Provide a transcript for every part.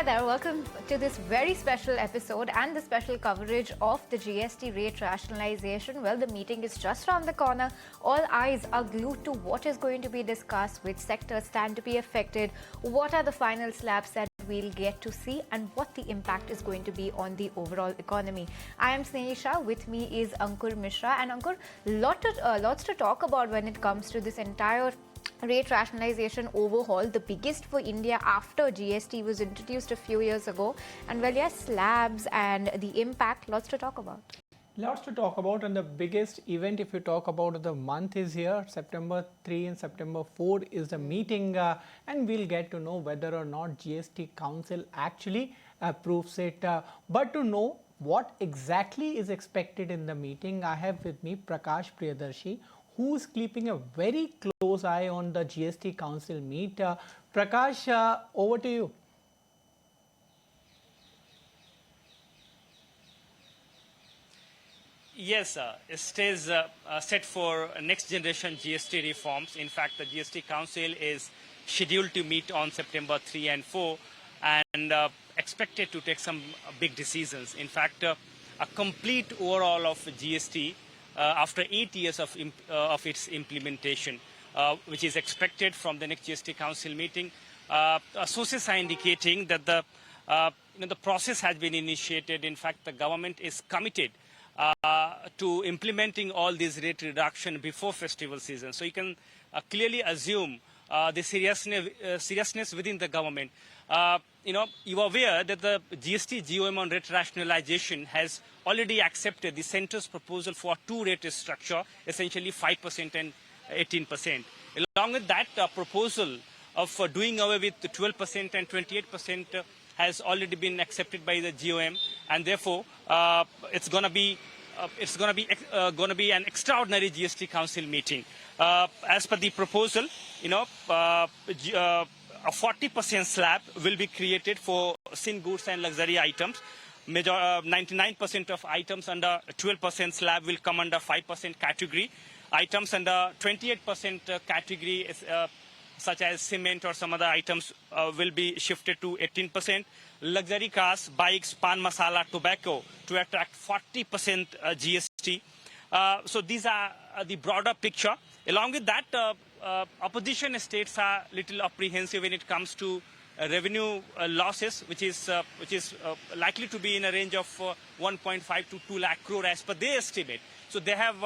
there, welcome to this very special episode and the special coverage of the GST rate rationalization. Well, the meeting is just around the corner. All eyes are glued to what is going to be discussed, which sectors stand to be affected, what are the final slabs that we'll get to see, and what the impact is going to be on the overall economy. I am Snehisha, with me is Ankur Mishra. And Ankur, lots to talk about when it comes to this entire rate rationalization overhaul, the biggest for India after GST was introduced a few years ago. And well, yes, slabs and the impact, lots to talk about. Lots to talk about, and the biggest event, if you talk about the month, is here. September 3 and September 4 is the meeting, and we'll get to know whether or not GST Council actually approves it. But to know what exactly is expected in the meeting, I have with me Prakash Priyadarshi, who is keeping a very close eye on the GST Council meet. Prakash, over to you. Yes, it stays set for next generation GST reforms. In fact, the GST Council is scheduled to meet on September 3 and 4 and expected to take some big decisions. In fact, a complete overhaul of GST after 8 years of its implementation, which is expected from the next GST Council meeting. Sources are indicating that the process has been initiated. In fact, the government is committed to implementing all these rate reduction before festival season. So you can clearly assume the seriousness within the government. You are aware that the GST GOM on rate rationalization has already accepted the centre's proposal for a two-rate structure, essentially 5% and 18%. Along with that, proposal of doing away with 12% and 28% has already been accepted by the GOM, and therefore it's going to be an extraordinary GST Council meeting. As per the proposal, a 40% slab will be created for sin goods and luxury items. 99% of items under 12% slab will come under 5% category. Items under 28% category, such as cement or some other items, will be shifted to 18%. Luxury cars, bikes, pan masala, tobacco to attract 40% GST. So these are the broader picture. Along with that, opposition states are little apprehensive when it comes to revenue losses, which is likely to be in a range of 1.5 to 2 lakh crore as per their estimate. So they have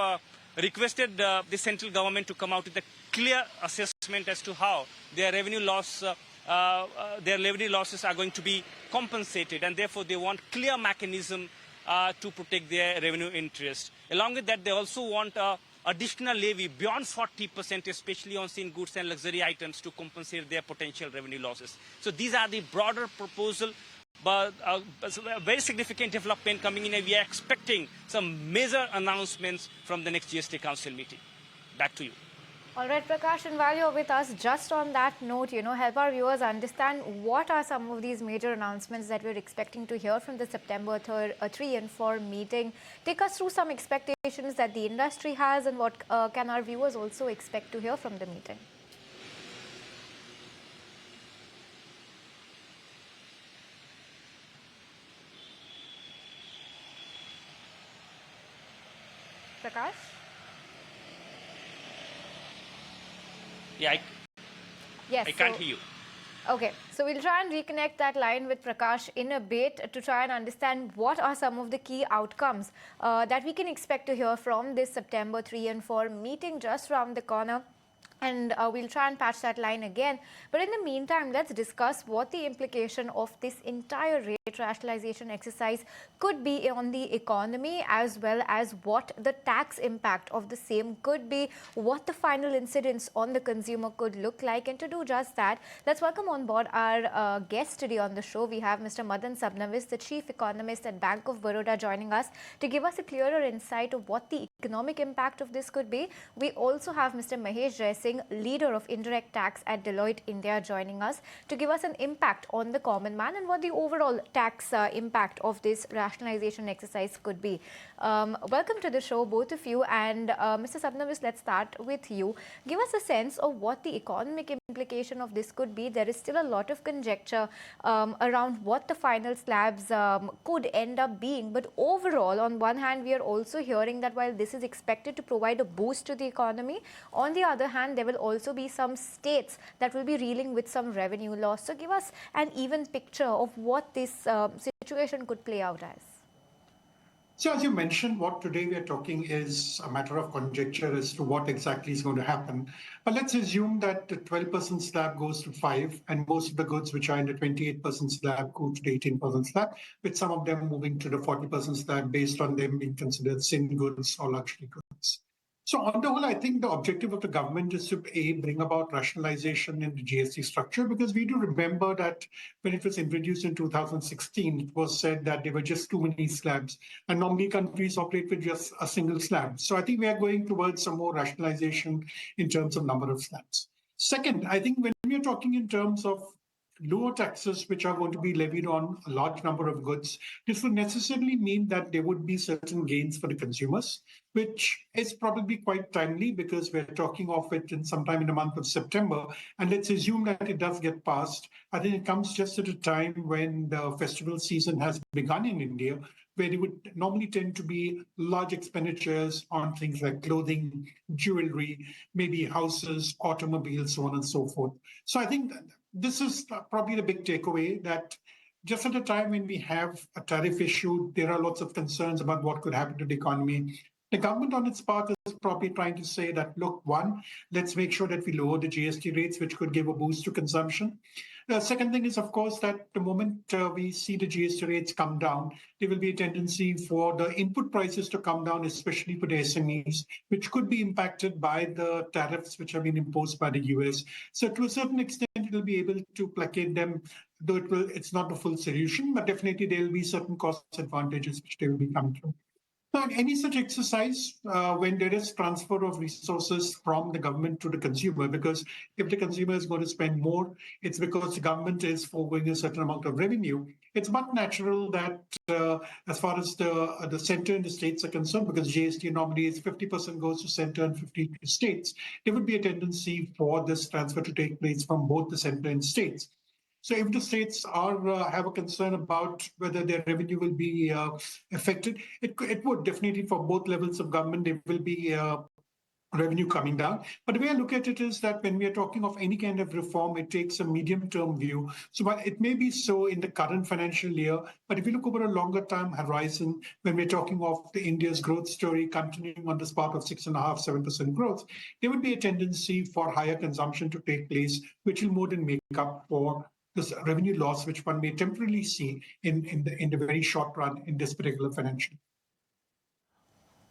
requested the central government to come out with a clear assessment as to how their revenue losses are going to be compensated, and therefore they want clear mechanism to protect their revenue interest. Along with that, they also want additional levy beyond 40%, especially on sin goods and luxury items, to compensate their potential revenue losses. So these are the broader proposal, but a very significant development coming in, and we are expecting some major announcements from the next GST Council meeting. Back to you. All right, Prakash, and while you're with us, just on that note, help our viewers understand what are some of these major announcements that we're expecting to hear from the September 3 and 4 meeting. Take us through some expectations that the industry has, and what can our viewers also expect to hear from the meeting. Prakash? Yeah, Yes, I can't hear you. Okay, so we'll try and reconnect that line with Prakash in a bit to try and understand what are some of the key outcomes that we can expect to hear from this September 3 and 4 meeting just around the corner. And we'll try and patch that line again. But in the meantime, let's discuss what the implication of this entire rate rationalization exercise could be on the economy, as well as what the tax impact of the same could be, what the final incidence on the consumer could look like. And to do just that, let's welcome on board our guest today on the show. We have Mr. Madan Sabnavis, the Chief Economist at Bank of Baroda, joining us to give us a clearer insight of what the economic impact of this could be. We also have Mr. Mahesh Jaisingh, Singh, leader of indirect tax at Deloitte India, joining us to give us an impact on the common man and what the overall tax impact of this rationalization exercise could be. Welcome to the show, both of you. And Mr. Sabnavis, let's start with you. Give us a sense of what the economic implication of this could be. There is still a lot of conjecture around what the final slabs could end up being. But overall, on one hand, we are also hearing that while this is expected to provide a boost to the economy, on the other hand, there will also be some states that will be reeling with some revenue loss. So give us an even picture of what this situation could play out as. So as you mentioned, what today we are talking is a matter of conjecture as to what exactly is going to happen. But let's assume that the 12% slab goes to 5, and most of the goods which are in the 28% slab go to the 18% slab, with some of them moving to the 40% slab based on them being considered sin goods or luxury goods. So on the whole, I think the objective of the government is to bring about rationalization in the GST structure, because we do remember that when it was introduced in 2016, it was said that there were just too many slabs, and normally countries operate with just a single slab. So I think we are going towards some more rationalization in terms of number of slabs. Second, I think when we are talking in terms of lower taxes which are going to be levied on a large number of goods, this would necessarily mean that there would be certain gains for the consumers, which is probably quite timely because we're talking of it in sometime in the month of September. And let's assume that it does get passed. I think it comes just at a time when the festival season has begun in India, where there would normally tend to be large expenditures on things like clothing, jewelry, maybe houses, automobiles, so on and so forth. So I think this is probably the big takeaway, that just at a time when we have a tariff issue, there are lots of concerns about what could happen to the economy. The government on its part is probably trying to say that, look, one, let's make sure that we lower the GST rates, which could give a boost to consumption. The second thing is, of course, that the moment we see the GST rates come down, there will be a tendency for the input prices to come down, especially for the SMEs, which could be impacted by the tariffs which have been imposed by the US. So to a certain extent, it will be able to placate them, though it's not the full solution, but definitely there will be certain cost advantages which they will be coming through. Now, in any such exercise, when there is transfer of resources from the government to the consumer, because if the consumer is going to spend more, it's because the government is foregoing a certain amount of revenue. It's but natural that as far as the center and the states are concerned, because GST normally is 50% goes to center and 50% to states, there would be a tendency for this transfer to take place from both the center and states. So if the states have a concern about whether their revenue will be affected, it would definitely, for both levels of government, there will be revenue coming down. But the way I look at it is that when we are talking of any kind of reform, it takes a medium-term view. So while it may be so in the current financial year, but if you look over a longer-term horizon, when we're talking of the India's growth story continuing on this path of 6.5–7% growth, there would be a tendency for higher consumption to take place, which will more than make up for this revenue loss, which one may temporarily see in the very short run in this particular financial year.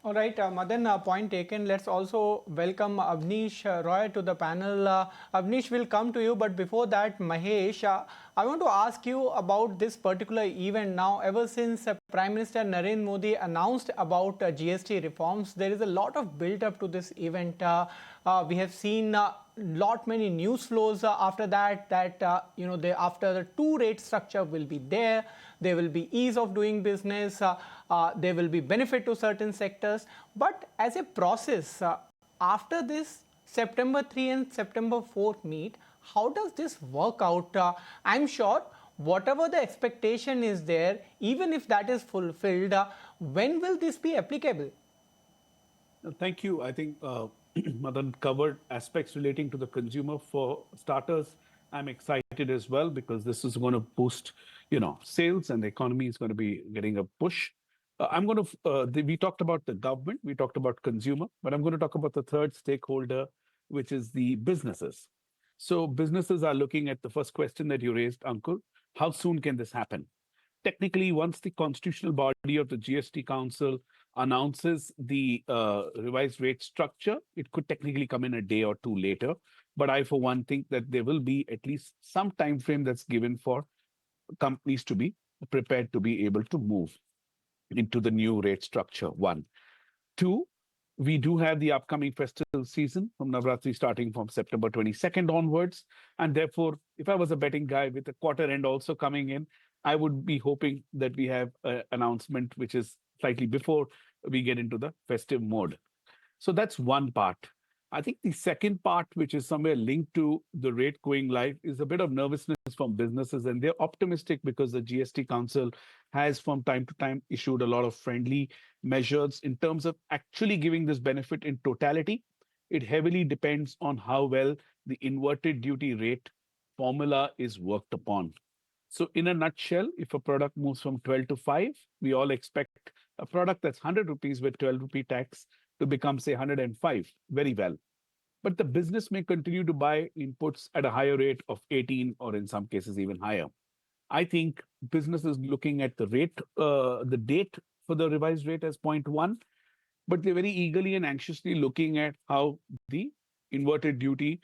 All right, Madan, point taken. Let's also welcome Avnish Roy to the panel. Avnish will come to you, but before that, Mahesh, I want to ask you about this particular event now. Ever since Prime Minister Narendra Modi announced about GST reforms, there is a lot of build-up to this event. We have seen many news flows after that after the two-rate structure will be there will be ease of doing business, there will be benefit to certain sectors. But as a process, after this September 3 and September 4 meet, how does this work out? I'm sure whatever the expectation is there, even if that is fulfilled, when will this be applicable? Thank you. I think Madan covered aspects relating to the consumer. For starters, I'm excited as well because this is going to boost, sales, and the economy is going to be getting a push. We talked about the government, we talked about consumer, but I'm going to talk about the third stakeholder, which is the businesses. So businesses are looking at the first question that you raised, Ankur. How soon can this happen? Technically, once the constitutional body of the GST Council announces the revised rate structure, it could technically come in a day or two later. But I, for one, think that there will be at least some time frame that's given for companies to be prepared to be able to move into the new rate structure, one. Two, We do have the upcoming festival season from Navratri starting from September 22nd onwards. And therefore, if I was a betting guy with a quarter end also coming in, I would be hoping that we have an announcement which is slightly before we get into the festive mode. So that's one part. I think the second part, which is somewhere linked to the rate going live, is a bit of nervousness from businesses. And they're optimistic because the GST Council has from time to time issued a lot of friendly measures in terms of actually giving this benefit in totality. It heavily depends on how well the inverted duty rate formula is worked upon. So, in a nutshell, if a product moves from 12 to 5, we all expect a product that's 100 rupees with 12 rupee tax to become, say, 105 very well. But the business may continue to buy inputs at a higher rate of 18 or in some cases even higher. I think business is looking at the date for the revised rate as point one, but they're very eagerly and anxiously looking at how the inverted duty,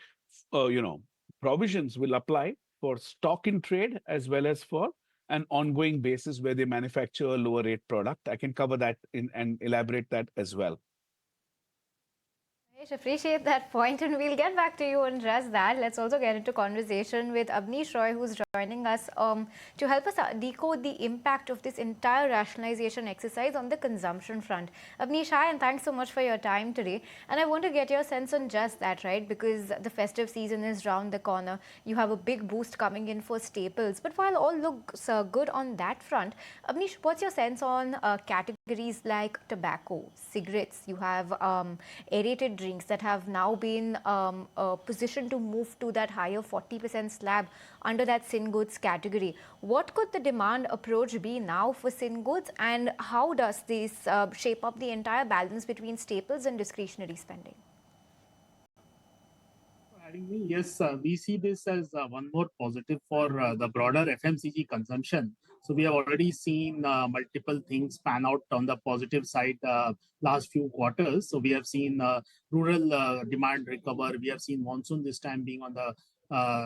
uh, you know, provisions will apply for stock in trade as well as for an ongoing basis where they manufacture a lower rate product. I can cover that in and elaborate that as well. I appreciate that point, and we'll get back to you and address that. Let's also get into conversation with Abneesh Roy, who's joining us to help us decode the impact of this entire rationalization exercise on the consumption front. Abneesh, hi, and thanks so much for your time today. And I want to get your sense on just that, right? Because the festive season is round the corner. You have a big boost coming in for staples. But while all looks good on that front, Abneesh, what's your sense on categories like tobacco, cigarettes? You have aerated drinks that have now been positioned to move to that higher 40% slab under that sin goods category. What could the demand approach be now for sin goods, and how does this shape up the entire balance between staples and discretionary spending? Adding me, yes, we see this as one more positive for the broader FMCG consumption. So we have already seen multiple things pan out on the positive side last few quarters. So we have seen rural demand recover. We have seen monsoon this time being on the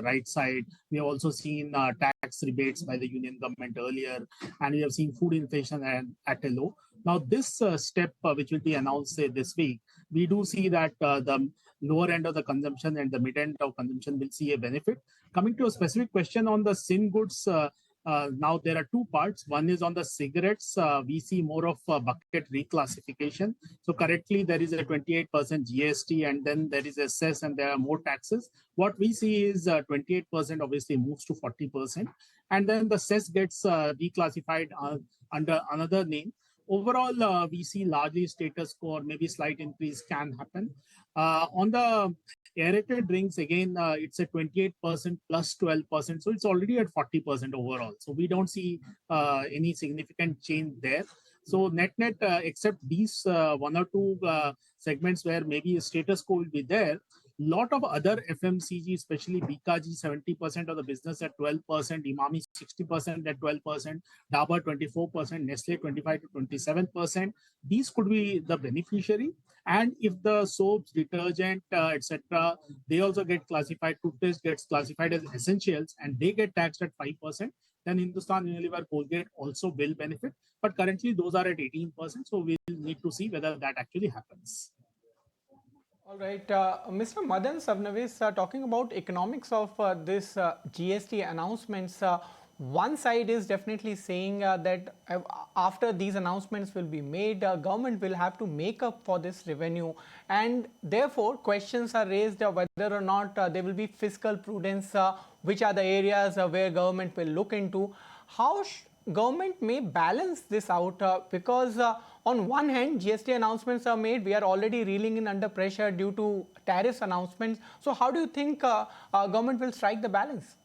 right side. We have also seen tax rebates by the union government earlier, and we have seen food inflation at a low. Now, this step, which will be announced say, this week, we do see that the lower end of the consumption and the mid end of consumption will see a benefit. Coming to a specific question on the sin goods, now there are two parts. One is on the cigarettes. We see more of a bucket reclassification. So currently there is a 28% GST, and then there is a cess, and there are more taxes. What we see is 28% obviously moves to 40%, and then the cess gets reclassified under another name. Overall, we see largely status quo, or maybe slight increase can happen. On the aerated drinks, again, it's a 28% plus 12%. So it's already at 40% overall. So we don't see any significant change there. So net-net, except these one or two segments where maybe a status quo will be there, lot of other FMCG, especially Bikaji, 70% of the business at 12%, Imami 60% at 12%, Dabur 24%, Nestle 25 to 27%. These could be the beneficiary. And if the soaps, detergent, etc., they also get classified, toothpaste gets classified as essentials, and they get taxed at 5%, then Hindustan Unilever, Colgate also will benefit. But currently those are at 18%. So we'll need to see whether that actually happens. All right, Mr. Madan Sabnavis, talking about economics of this GST announcements, one side is definitely saying that after these announcements will be made, government will have to make up for this revenue, and therefore questions are raised whether or not there will be fiscal prudence, which are the areas where government will look into. How government may balance this out, because on one hand GST announcements are made, we are already reeling in under pressure due to tariffs announcements. So how do you think government will strike the balance?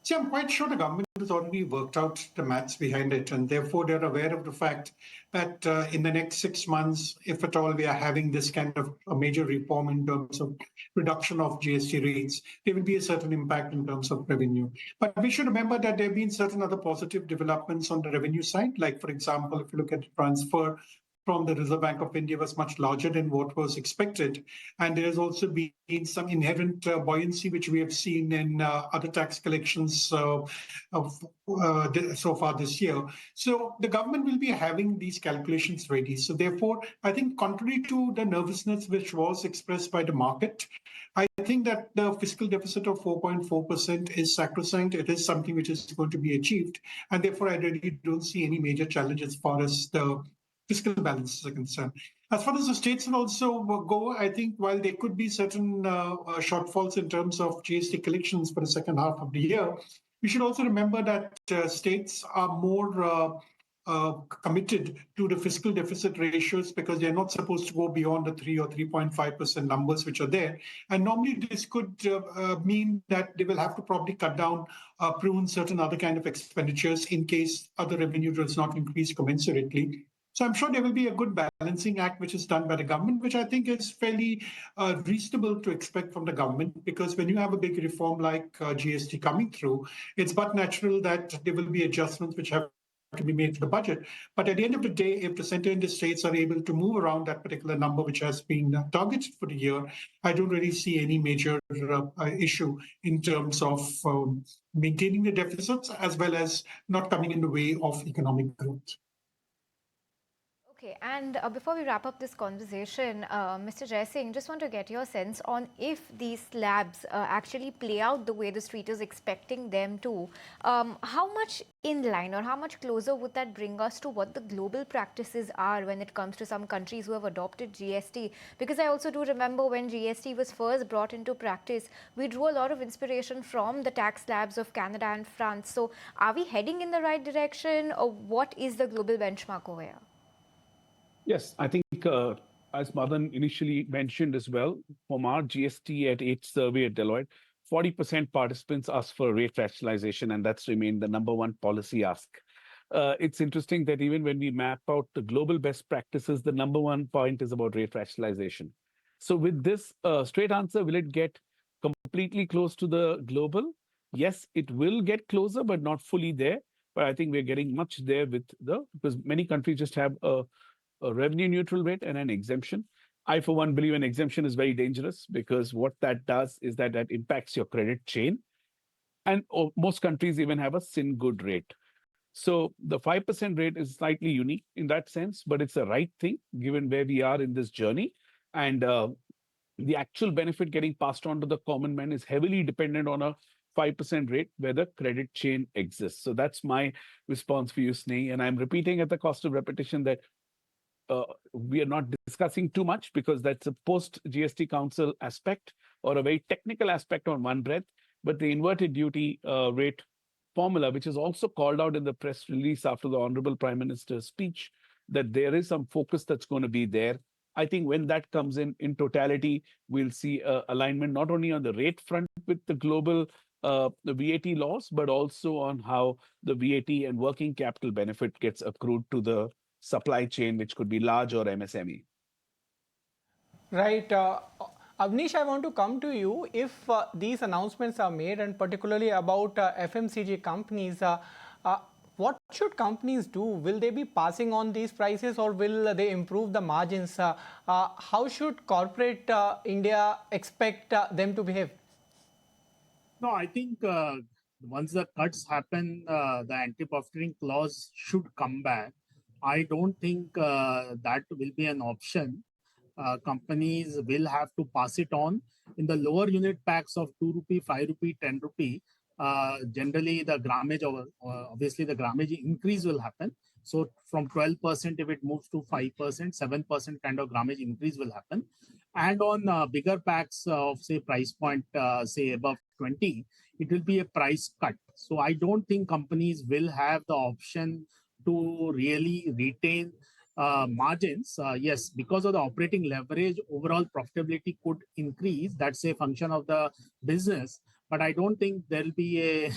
See, I'm quite sure the government has already worked out the maths behind it, and therefore they're aware of the fact that in the next 6 months, if at all we are having this kind of a major reform in terms of reduction of GST rates, there will be a certain impact in terms of revenue. But we should remember that there have been certain other positive developments on the revenue side. Like, for example, if you look at the transfer from the Reserve Bank of India was much larger than what was expected. And there has also been some inherent buoyancy, which we have seen in other tax collections so far this year. So the government will be having these calculations ready. So therefore, I think contrary to the nervousness which was expressed by the market, I think that the fiscal deficit of 4.4% is sacrosanct. It is something which is going to be achieved. And therefore, I really don't see any major challenge as far as the fiscal balances are concerned. As far as the states will also go, I think while there could be certain shortfalls in terms of GST collections for the second half of the year, we should also remember that states are more committed to the fiscal deficit ratios because they're not supposed to go beyond the 3 or 3.5% numbers which are there. And normally this could mean that they will have to probably cut down, prune certain other kind of expenditures in case other revenue does not increase commensurately. So I'm sure there will be a good balancing act which is done by the government, which I think is fairly reasonable to expect from the government, because when you have a big reform like GST coming through, it's but natural that there will be adjustments which have to be made to the budget. But at the end of the day, if the center and the states are able to move around that particular number which has been targeted for the year, I don't really see any major issue in terms of maintaining the deficits as well as not coming in the way of economic growth. Okay, and before we wrap up this conversation, Mr. Jaisingh, just want to get your sense on if these slabs actually play out the way the street is expecting them to. How much in line or how much closer would that bring us to what the global practices are when it comes to some countries who have adopted GST? Because I also do remember when GST was first brought into practice, we drew a lot of inspiration from the tax slabs of Canada and France. So are we heading in the right direction, or what is the global benchmark over here? Yes, I think as Madan initially mentioned as well, from our GST at 8 survey at Deloitte, 40% participants asked for rate rationalization, and that's remained the number one policy ask. It's interesting that even when we map out the global best practices, the number one point is about rate rationalization. So with this straight answer, will it get completely close to the global? Yes, it will get closer, but not fully there. But I think we're getting much there because many countries just have a revenue neutral rate and an exemption. I, for one, believe an exemption is very dangerous because what that does is that impacts your credit chain. And most countries even have a sin good rate. So the 5% rate is slightly unique in that sense, but it's the right thing given where we are in this journey. And the actual benefit getting passed on to the common man is heavily dependent on a 5% rate where the credit chain exists. So that's my response for you, Sneha. And I'm repeating at the cost of repetition that we are not discussing too much because that's a post-GST Council aspect or a very technical aspect on one breath. But the inverted duty rate formula, which is also called out in the press release after the Honorable Prime Minister's speech, that there is some focus that's going to be there. I think when that comes in totality, we'll see alignment not only on the rate front with the global the VAT laws, but also on how the VAT and working capital benefit gets accrued to the supply chain, which could be large or MSME. Right. Avnish, I want to come to you. If these announcements are made, and particularly about FMCG companies, what should companies do? Will they be passing on these prices or will they improve the margins? How should corporate India expect them to behave? No, I think once the cuts happen, the anti-profiteering clause should come back. I don't think that will be an option. Companies will have to pass it on. In the lower unit packs of 2 rupee, 5 rupee, 10 rupee, generally the grammage, obviously the grammage increase will happen. So from 12%, if it moves to 5%, 7% kind of grammage increase will happen. And on bigger packs of say price point, say above 20, it will be a price cut. So I don't think companies will have the option to really retain margins. Yes, because of the operating leverage, overall profitability could increase. That's a function of the business. But I don't think there'll be a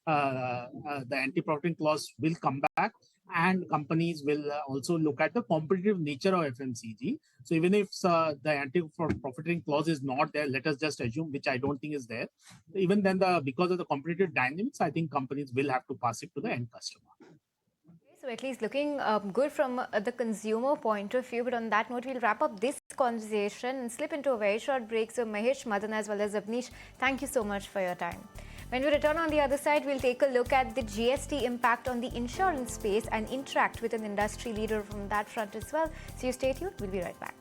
the anti-profiteering clause will come back, and companies will also look at the competitive nature of FMCG. So even if the anti-profiteering clause is not there, let us just assume, which I don't think is there. Even then, because of the competitive dynamics, I think companies will have to pass it to the end customer. So So at least looking good from the consumer point of view. But on that note, we'll wrap up this conversation and slip into a very short break. So Mahesh, Madan as well as Abneesh, thank you so much for your time. When we return on the other side, we'll take a look at the GST impact on the insurance space and interact with an industry leader from that front as well. So you stay tuned. We'll be right back.